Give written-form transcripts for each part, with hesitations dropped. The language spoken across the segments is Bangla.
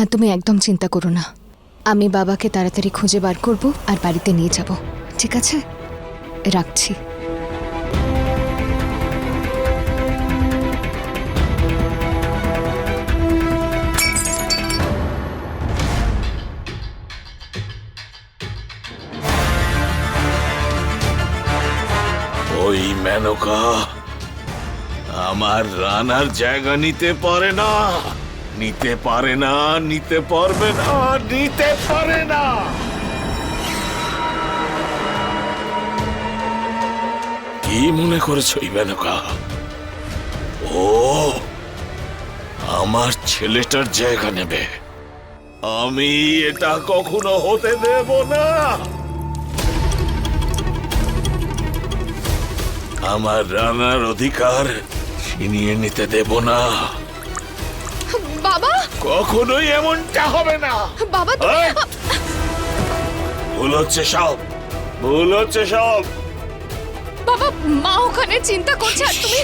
মা তুমি একদম চিন্তা করো না, আমি বাবাকে তাড়াতাড়ি খুঁজে বার করব আর বাড়িতে নিয়ে যাব, ঠিক আছে? রাখছি। ওই মেনকা আমার রানার জায়গা নিতে পারে না, নিতে পারে না, নিতে পারবে না, নিতে পারে না। কি মনে করেছ এই মেনকা? ও আমার ছেলেটার জায়গা নেবে? আমি এটা কখনো হতে দেব না। আমার রানার অধিকার ছিনিয়ে নিতে দেব না। বাবা কখনোই এমনটা হবে না। বাবা ভুল হচ্ছে সব, ভুল হচ্ছে সব। বাবা মা ওখানে চিন্তা করছে আর তুমি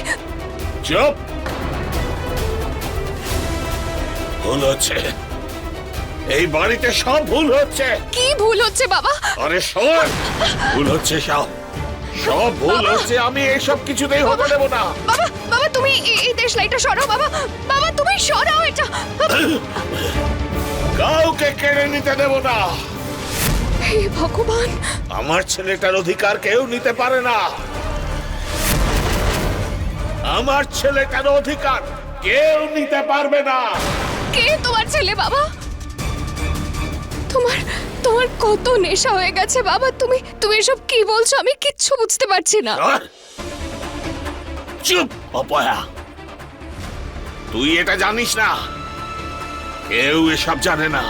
চুপ। ভুল হচ্ছে, এই বাড়িতে সব ভুল হচ্ছে। কি ভুল হচ্ছে বাবা? আরে শোন, ভুল হচ্ছে সব, সব ভুল হচ্ছে। আমি এইসব কিছুতেই হতে দেব না। বাবা বাবা তুমি এই দেশলাইটা সরাও বাবা, বাবা তুমি সরাও এটা। কাউকে কেড়ে নিতে দেব না। হে ভগবান, আমার ছেলেটার অধিকার কেউ নিতে পারে না। আমার ছেলেটার অধিকার কেউ নিতে পারবে না। কে তোমার ছেলে বাবা? তোমার তোমার কত নেশা হয়ে গেছে বাবা, তুমি তুমি এসব কি বলছো? আমি কিচ্ছু বুঝতে পারছি না। আর? চুপ অপয়া, তুই এটা জানিস না, কেউ এসব জানে না।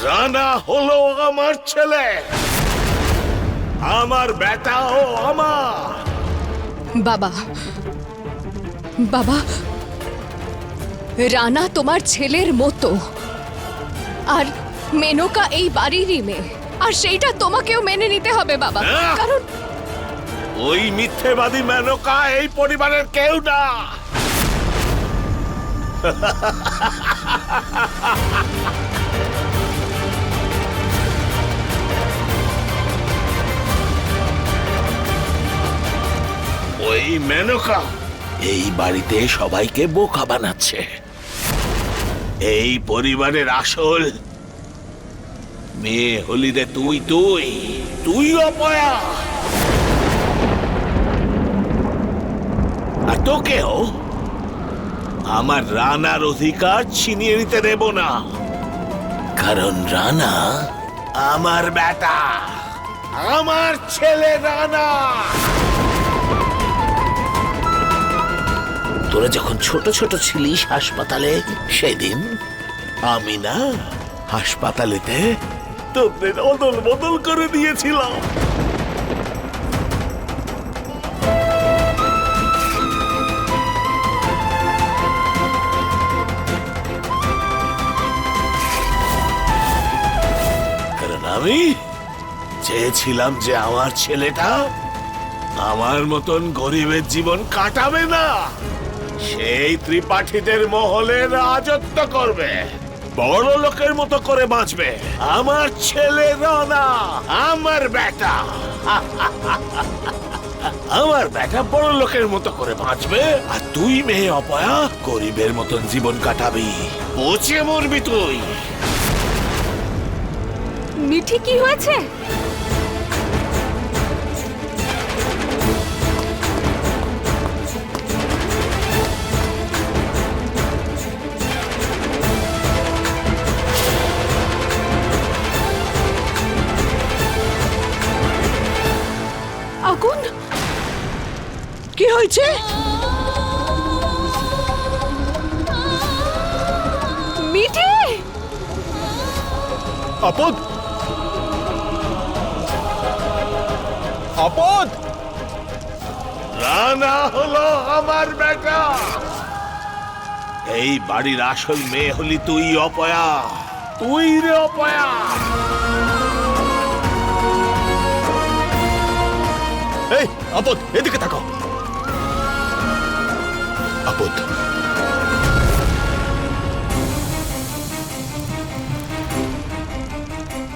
রানা হলো আমার ছেলে, আমার বেটাও আমার। বাবা বাবা, রানা তোমার ছেলের মতো, আর মেনকা এই বাড়িরই মেয়ে, আর সেইটা তোমাকেও মেনে নিতে হবে বাবা। না। কারণ ওই মিথ্যেবাদী মেনকা এই পরিবারের কেউ না। ওই মেনকা এই বাড়িতে সবাইকে বোকা বানাচ্ছে। এই পরিবারের আসল মেয়ে হলিদে তুই, তুই তুই অপয়া। আর তোকেও আমার রানার অধিকার ছিনিয়ে নিতে দেব না, কারণ রানা আমার বেটা, আমার ছেলে রানা। তোরা যখন ছোট ছোট ছিলিস হাসপাতালে, সেদিন আমি না হাসপাতালেতে তোদের অদল বদল করে দিয়েছিলাম। কারণ আমি চেয়েছিলাম যে আমার ছেলেটা আমার মতন গরিবের জীবন কাটাবে না, সেই ত্রিপাঠীদের মহলে রাজত্ব করবে, বড় লোকের মতো করে বাঁচবে। আমার ছেলে রানা, আমার বেটা, আমার বেটা বড় লোকের মতো করে বাঁচবে, আর তুই মেয়ে অপয়া গরিবের মতন জীবন কাটাবি। পচে মরবি তুই। মিঠি কি হয়েছে? আগুন? কি হয়েছে? মিঠি! আপদ, আপদ, রানা হলো আমার বেটা। এই বাড়ির আসল মেয়ে হলি তুই অপয়া, তুই রে অপয়া। এই আপদ, এদিকে তাকাও। আপদ,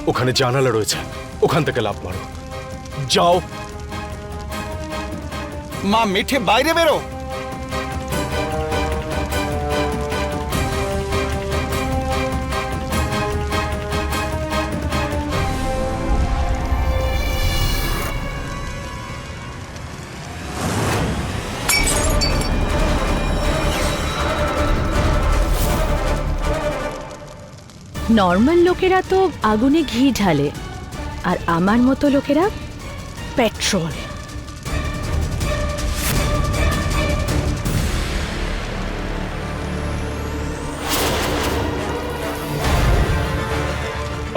ওখানে জানালা রয়েছে, ওখান থেকে লাফ মারো। যাও। মা, মিঠে বাইরে বেরো। নর্মাল লোকেরা তো আগুনে ঘি ঢালে, আর আমার মতো লোকেরা পেট্রোল।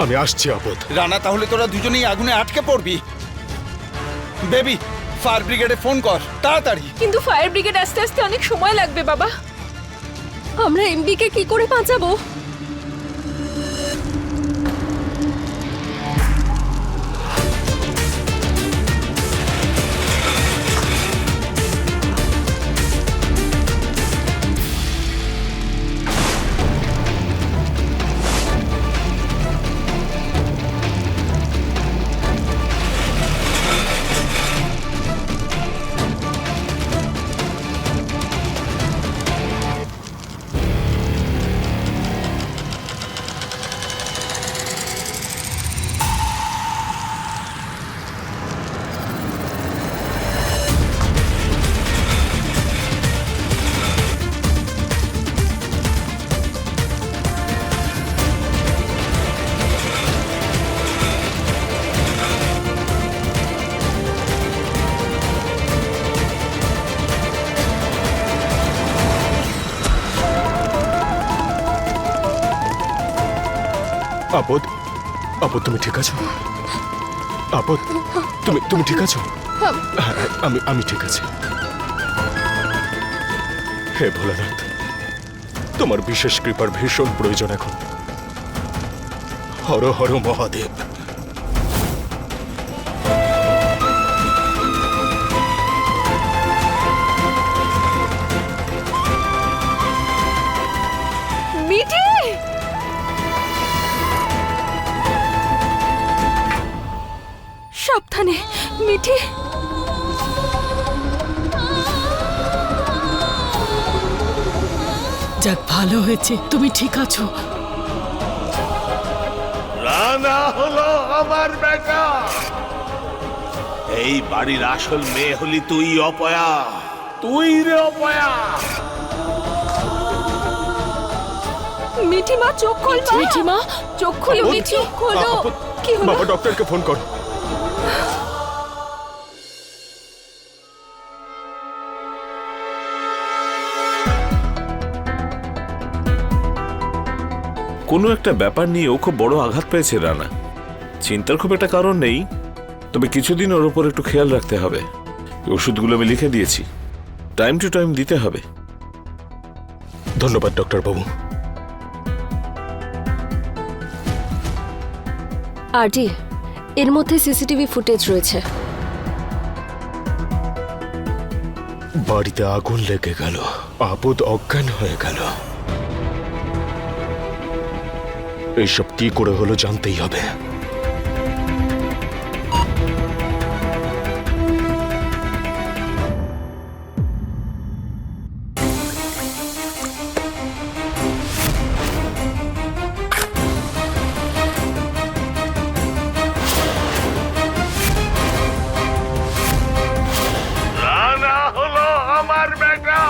আমি আসছি আপদ। রানা, তাহলে তোরা দুজনেই আগুনে আটকে পড়বি। বেবি, ফায়ার ব্রিগেডে ফোন কর তাড়াতাড়ি। কিন্তু ফায়ার ব্রিগেড আসতে আসতে অনেক সময় লাগবে বাবা। আমরা এমবি কে কি করে বাঁচাবো? আপদ, আপদ তুমি ঠিক আছো? আপদ, তুমি ঠিক আছো? হ্যাঁ, আমি ঠিক আছি। হে ভোলানাথ, তোমার বিশেষ কৃপার ভীষণ প্রয়োজন এখন। হর হর মহাদেব। মিঠি! সাবধানে মিঠি। যাক, ভালো হয়েছে তুমি ঠিক আছো। রানা হলো আমার বেটা। এই বাড়ির আসল মেয়ে হলি তুই অপয়া। তুই রে অপয়া। মিঠি মা, চোখ খোল। মিঠি মা, চোখ খোলো। মিঠি খোলো। আপদ, কি হলো? বাবা ডক্টরকে ফোন কর। কোনো একটা ব্যাপার নিয়ে ও খুব বড় আঘাত পেয়েছে রানা। চিন্তার খুব একটা কারণ নেই, তবে কিছুদিন ওর উপর একটু খেয়াল রাখতে হবে। ওষুধগুলো আমি লিখে দিয়েছি, টাইম টু টাইম দিতে হবে। ধন্যবাদ ডক্টর বাবু। আরজি, এর মধ্যে সিসিটিভি ফুটেজ রয়েছে। বাড়িতে আগুন লেগে গেল, আপদ অজ্ঞান হয়ে গেল। এইসব কি করে হলো জানতেই হবে। রানা হলো আমার বেটা।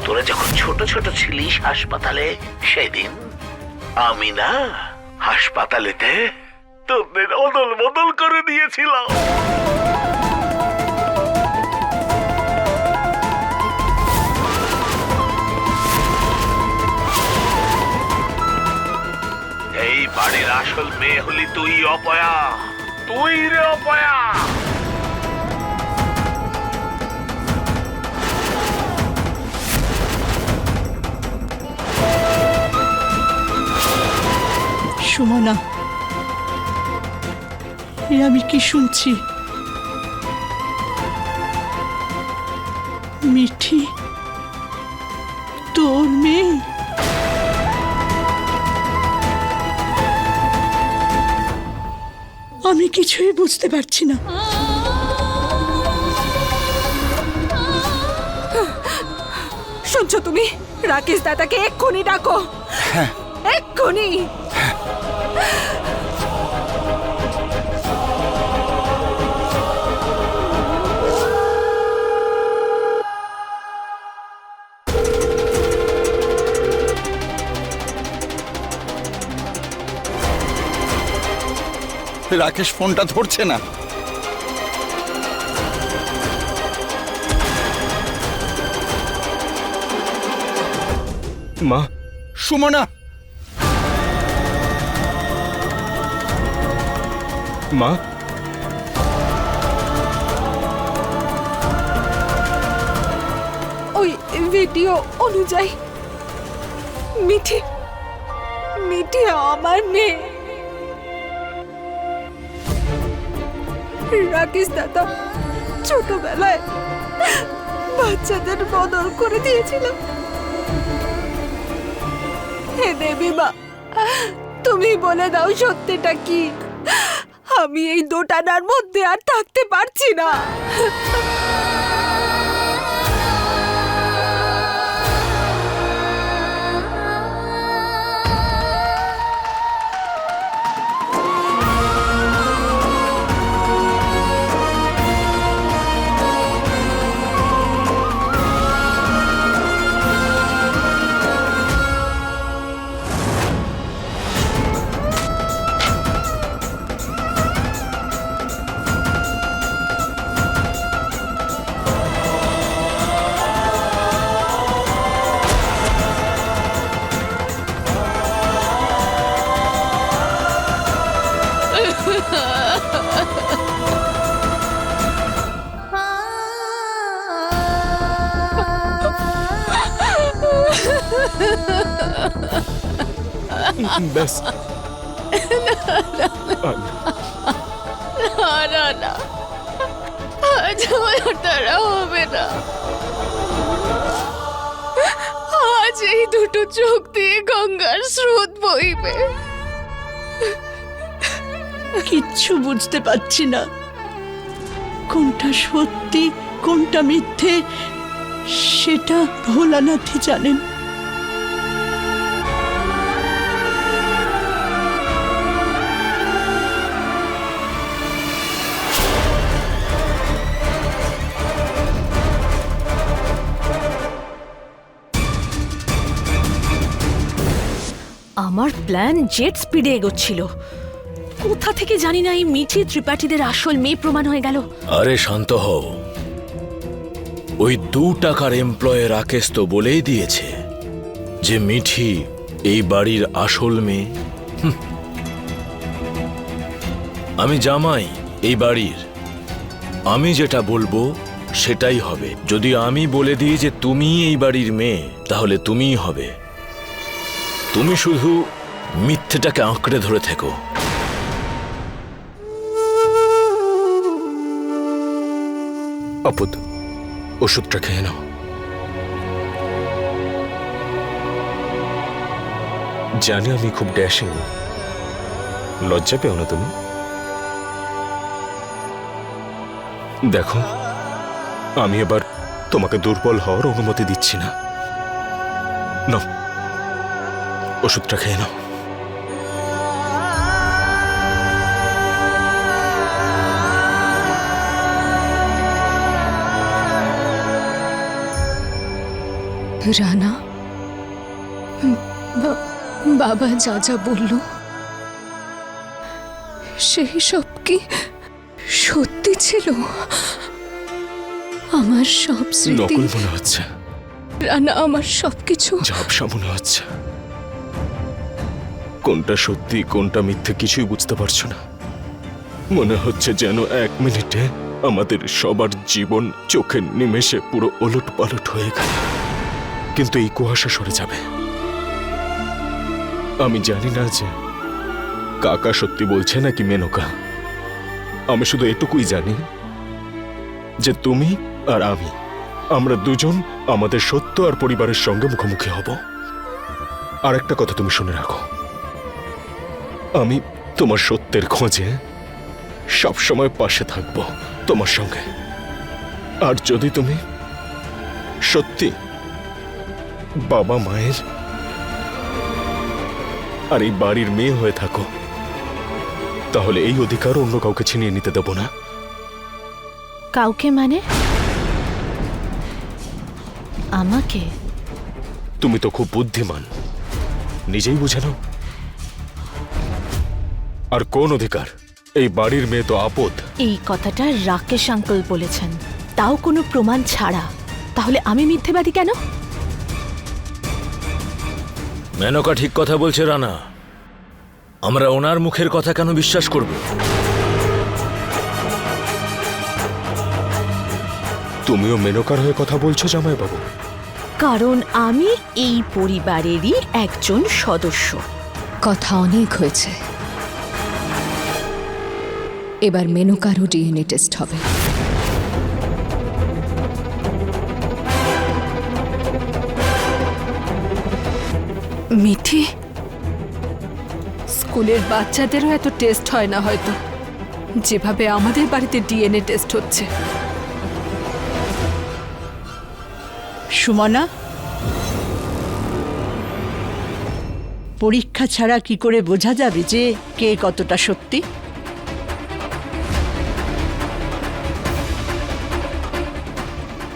তোরা যখন ছোট ছোট ছিলিস হাসপাতালে, সেদিন আমি না হাসপাতালেতে তোদের অদল বদল করে দিয়েছিলাম। এই বাড়ির আসল মেয়ে হলি তুই অপয়া। তুই রে অপয়া। সুমনা, এ আমি কি শুনছি? মিঠি তোর মেয়ে? আমি কিছুই বুঝতে পারছি না। শুনছো তুমি? রাকেশ দাদাকে এক্ষুনি ডাকো। হ্যাঁ। এক্ষুনি। রাকেশ ফোনটা ধরছে না। মা, সুমনা, মা, ওই ভিডিও অনুযায়ী মিঠি মিঠি আমার মেয়ে। রাকেশ দাদা ছোটবেলায় বাচ্চাদের বদল করে দিয়েছিল। হে দেবী মা, তুমি বলে দাও সত্যিটা কি। আমি এই দোটানার মধ্যে আর থাকতে পারছি না। ব্যাস। না না, আজ আমার দ্বারা হবে না। আজ এই দুটো চোখ দিয়ে গঙ্গার স্রোত বইবে। কিচ্ছু বুঝতে পারছি না, কোনটা সত্যি কোনটা মিথ্যে সেটা ভোলানাথই জানেন। আমার প্ল্যান জেট স্পিডে এগোচ্ছিল। কোথা থেকে জানি না এই মিঠি ত্রিপাঠীদের আসল মেয়ে প্রমাণ হয়ে গেল। আরে শান্ত হও, ওই 2 টাকার এমপ্লয়ে রাকেশ তো বলেই দিয়েছে যে মিঠি এই বাড়ির আসল মেয়ে। আমি জামাই এই বাড়ির, আমি যেটা বলবো সেটাই হবে। যদি আমি বলে দিই যে তুমি এই বাড়ির মেয়ে, তাহলে তুমিই হবে। তুমি শুধু মিথ্যেটাকে আঁকড়ে ধরে থেকো। আপদ, ওষুধটা খেয়ে নাও। জানি আমি খুব ড্যাশিং, লজ্জা পেও না তুমি। দেখো, আমি এবার তোমাকে দুর্বল হওয়ার অনুমতি দিচ্ছি না। নাও, ওষুধটা খেয়ে নাও। রানা, বাবা যা যা বলল সেই সব কি সত্যি ছিল? আমার সব স্মৃতি নকল মনে হচ্ছে। রানা, আমার সবকিছু ঝাপসা মনে হচ্ছে। কোনটা সত্যি কোনটা মিথ্যে কিছুই বুঝতে পারছো না। মনে হচ্ছে যেন 1 মিনিটে আমাদের সবার জীবন চোখের নিমেষে পুরো ওলট পালট হয়ে গেল। কিন্তু এই কুয়াশা সরে যাবে। আমি জানি না যে কাকা সত্যি বলছে নাকি মেনকা। আমি শুধু এটুকুই জানি যে তুমি আর আমরা দুজন আমাদের সত্য আর পরিবারের সঙ্গে মুখোমুখি হব। আর একটা কথা তুমি শুনে রাখো, আমি তোমার সত্যের খোঁজে সব সময় পাশে থাকবো তোমার সঙ্গে। আর যদি তুমি সত্যি বাবা মায়ের আর এই বাড়ির মেয়ে হয়ে থাকো, তাহলে এই অধিকার অন্য কাউকে ছিনিয়ে নিতে দেব না। কাউকে মানে? আমাকে? তুমি তো খুব বুদ্ধিমান, নিজেই বুঝে নাও। আর কোন অধিকার? এই বাড়ির মেয়ে তো আপদ। এই কথাটা রাকেশ আঙ্কেল বলেছেন, তাও কোনো প্রমাণ ছাড়া। তাহলে আমি মিথ্যেবাদী কেন? মেনকা ঠিক কথা বলছে রানা। আমরা ওনার মুখের কথা কেন বিশ্বাস করব? তুমিও মেনকার হয়ে কথা বলছো জামাইবাবু? কারণ আমি এই পরিবারেরই একজন সদস্য। কথা অনেক হয়েছে, এবার মেনকারও ডিএনএ টেস্ট হবে। মিঠি, স্কুলের বাচ্চাদেরও এত টেস্ট হয় না হয়তো, যেভাবে আমাদের বাড়িতে ডিএনএ টেস্ট হচ্ছে। সুমনা, পরীক্ষা ছাড়া কি করে বোঝা যাবে যে কে কতটা সত্যি?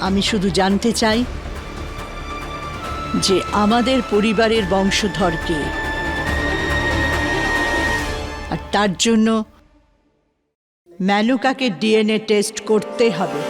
আমি শুধু জানতে চাই যে আমাদের পরিবারের বংশধর কে, আর তার জন্য মেনকাকে ডিএনএ টেস্ট করতে হবে।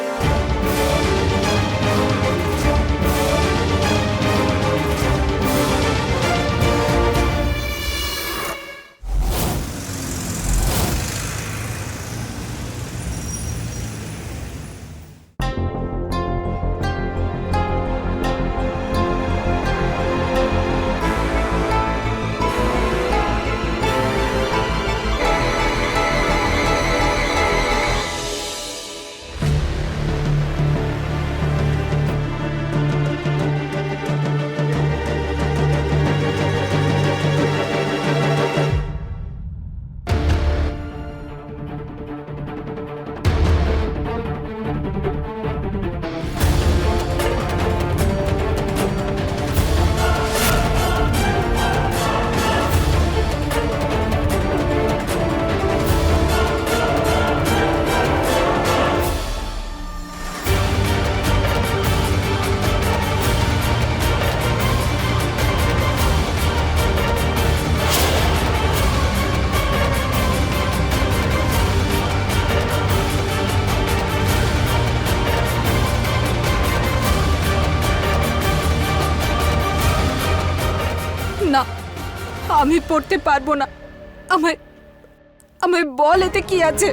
না, আমি পড়তে পারবো না। আমায় আমায় বল, এতে কি আছে?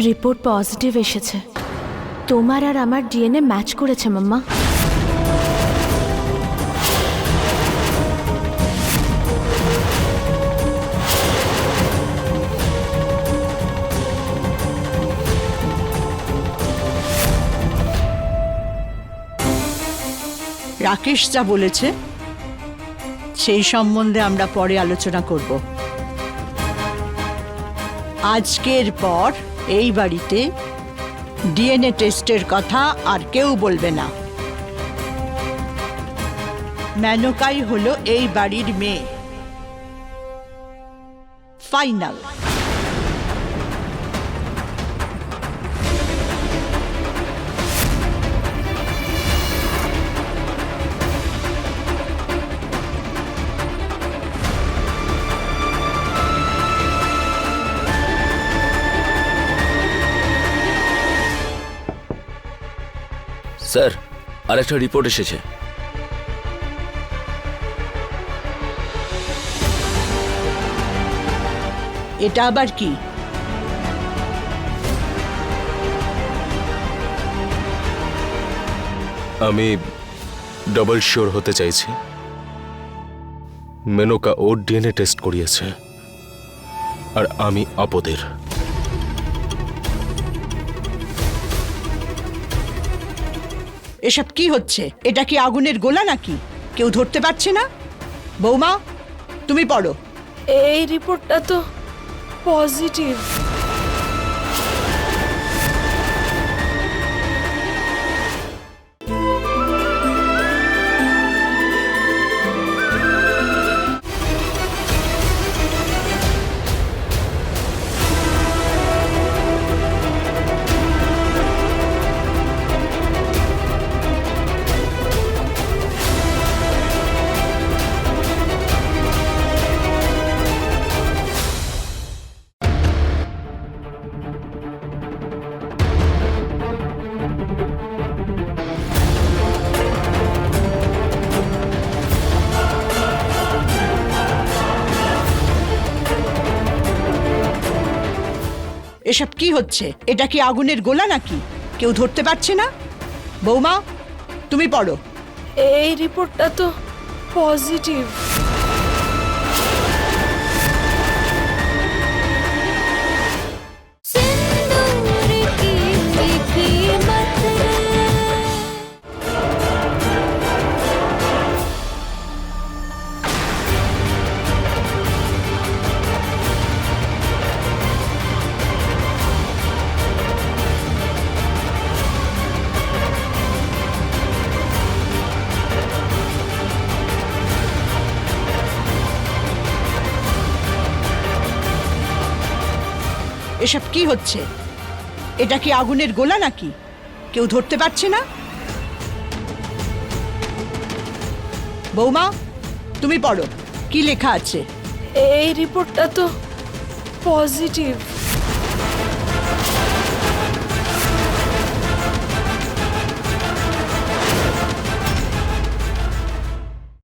রিপোর্ট পজিটিভ এসেছে। তোমার আর আমার ডিএনএ ম্যাচ করেছে মাম্মা। রাকেশ যা বলেছে সেই সম্বন্ধে আমরা পরে আলোচনা করব। আজকের পর এই বাড়িতে ডিএনএ টেস্টের কথা আর কেউ বলবে না। মেনকাই হলো এই বাড়ির মেয়ে, ফাইনাল। স্যার, আরেকটা রিপোর্ট এসেছে। এটা আবার কি? আমি ডবল শিওর হতে চাইছি মেনকা ওর ডিএনএ টেস্ট করিয়েছে আর আমি আপদের। এসব কি হচ্ছে? এটা কি আগুনের গোলা নাকি? কেউ ধরতে পারছে না? বৌমা, তুমি পড়ো। এই রিপোর্টটা তো পজিটিভ। এসব কি হচ্ছে? এটা কি আগুনের গোলা নাকি? কেউ ধরতে পারছে না? বৌমা, তুমি পড়ো। এই রিপোর্টটা তো পজিটিভ। এসব কি হচ্ছে? এটা কি আগুনের গোলা নাকি? কেউ ধরতে পারছে না? বৌমা, তুমি পড়ো, কি লেখা আছে? এই রিপোর্টটা তো পজিটিভ।